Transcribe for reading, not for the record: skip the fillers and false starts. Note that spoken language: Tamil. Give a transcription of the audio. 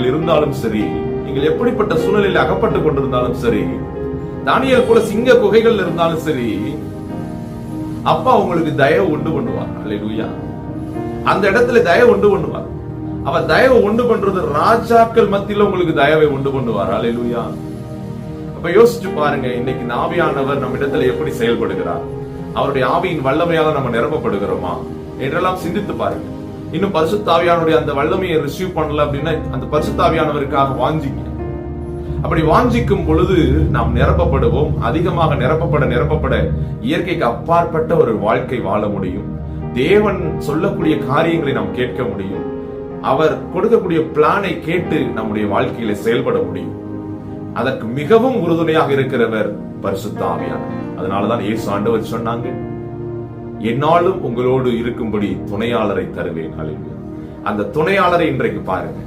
நீங்கள் இருந்தாலும் சரி, நீங்கள் எப்படிப்பட்ட சூழ்நிலையில் அகப்பட்டுக் கொண்டிருந்தாலும் சரி, தானியேல் போல சிங்க குகைகள் இருந்தாலும் சரி, அப்பா உங்களுக்கு தயவு உண்டு பண்ணுவார். அல்லேலூயா. அந்த இடத்துல தயவு உண்டு பண்ணுவார். அவர் தயவு உண்டு பண்றது ராஜாக்கள் மத்தியில உங்களுக்கு தயவை உண்டு பண்ணுவார். அல்லேலூயா. அப்ப யோசிச்சு பாருங்க, இன்னைக்கு ஆவியானவர் நம்ம இடத்துல எப்படி செயல்படுகிறார், அவருடைய ஆவியின் வல்லமையால நம்ம நிரப்பப்படுகிறோமா என்றெல்லாம் சிந்தித்து பாருங்க. இன்னும் பரிசுத்த ஆவியானுடைய அந்த வல்லமையை ரிசீவ் பண்ணல அப்படின்னா அந்த பரிசுத்த ஆவியானவருக்காக வாஞ்சிங்க. அப்படி வாஞ்சிக்கும் பொழுது நாம் நிரப்பப்படுவோம். அதிகமாக நிரப்பப்பட இயற்கைக்கு அப்பாற்பட்ட ஒரு வாழ்க்கை வாழ முடியும். தேவன் சொல்லக்கூடிய காரியங்களை நாம் கேட்க முடியும். அவர் கொடுக்கக்கூடிய பிளானை கேட்டு நம்முடைய வாழ்க்கையில செயல்பட முடியும். அதற்கு மிகவும் உறுதுணையாக இருக்கிறவர் பரிசுத்த ஆவியானவர். அதனாலதான் இயேசு ஆண்டவர் சொன்னாங்க, என்னாலும் உங்களோடு இருக்கும்படி துணையாளரை தருவேன். அல்லேலூயா. அந்த துணையாளரை இன்றைக்கு பாருங்க.